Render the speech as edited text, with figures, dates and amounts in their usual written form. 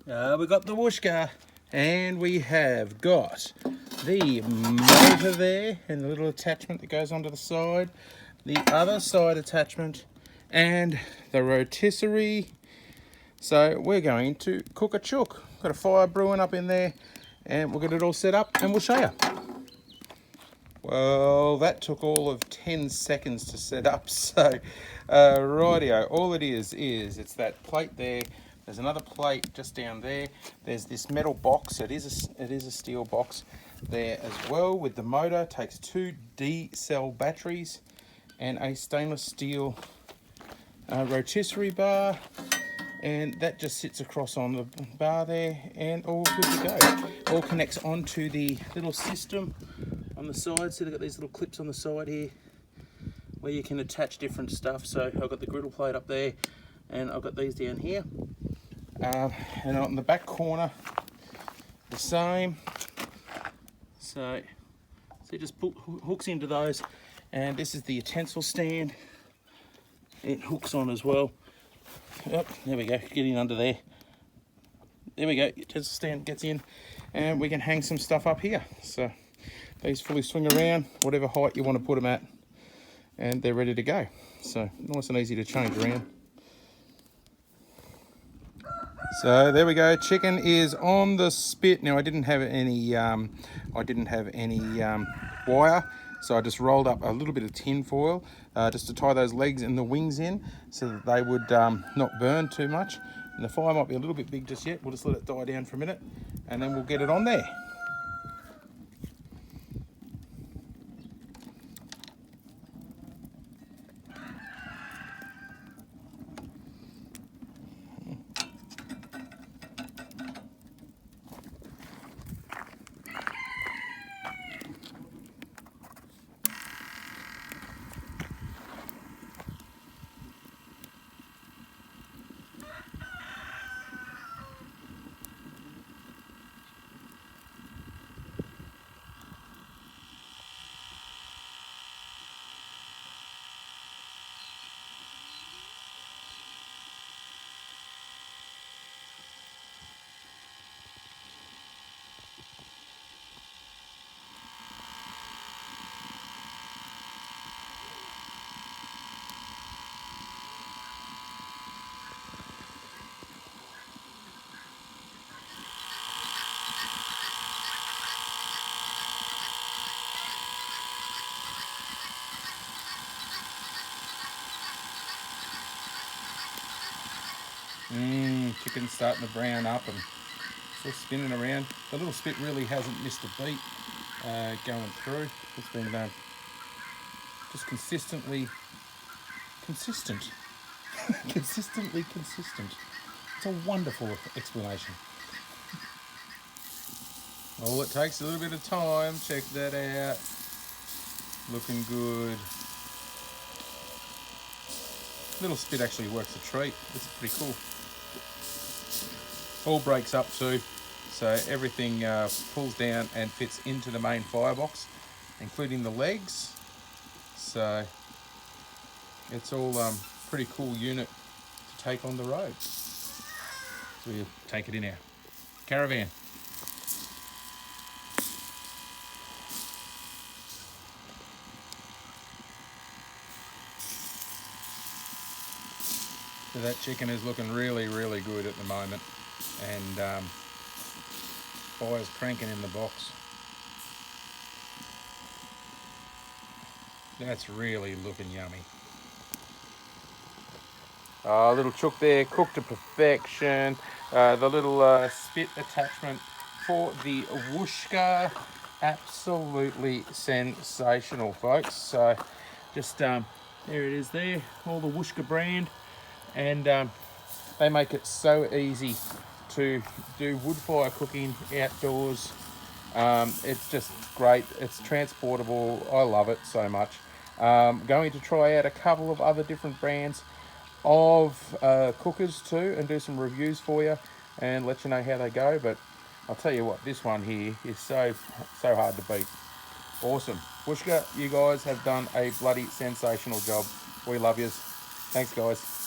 We got the Wooshka, and we have got the motor there and the little attachment that goes onto the side, the other side attachment, and the rotisserie. So we're going to cook a chook. Got a fire brewing up in there, and we'll get it all set up and we'll show you. Well, that took all of 10 seconds to set up, so rightio, all it is it's that plate there. There's another plate just down there. There's this metal box. It is a steel box there as well with the motor. It takes 2 D-cell batteries and a stainless steel rotisserie bar, and that just sits across on the bar there, and all good to go. All connects onto the little system on the side. So they've got these little clips on the side here where you can attach different stuff. So I've got the griddle plate up there, and I've got these down here. And on the back corner, the same. So it just hooks into those, and this is the utensil stand. It hooks on as well. Yep, there we go, getting under there. There we go, utensil stand gets in, and we can hang some stuff up here. So these fully swing around, whatever height you want to put them at, and they're ready to go. So nice and easy to change around. So there we go, chicken is on the spit. Now I didn't have any wire, so I just rolled up a little bit of tin foil just to tie those legs and the wings in so that they would not burn too much. And the fire might be a little bit big just yet. We'll just let it die down for a minute, and then we'll get it on there. Chicken's starting to brown up and still spinning around. The little spit really hasn't missed a beat going through. It's been just consistently consistent. Consistently consistent. It's a wonderful explanation. All it takes a little bit of time. Check that out. Looking good. Little spit actually works a treat. It's pretty cool. All breaks up too, so everything pulls down and fits into the main firebox, including the legs. So it's all pretty cool unit to take on the road. So we'll take it in our caravan. So that chicken is looking really, really good at the moment, and fire's cranking in the box. That's really looking yummy. Little chook there, cooked to perfection. The little spit attachment for the Wooshka, absolutely sensational, folks. So just there it is there, all the Wooshka brand. And they make it so easy to do wood fire cooking outdoors. It's just great. It's transportable. I love it so much. Going to try out a couple of other different brands of cookers too, and do some reviews for you and let you know how they go. But I'll tell you what, this one here is so hard to beat. Awesome. Wooshka, you guys have done a bloody sensational job. We love yous. Thanks, guys.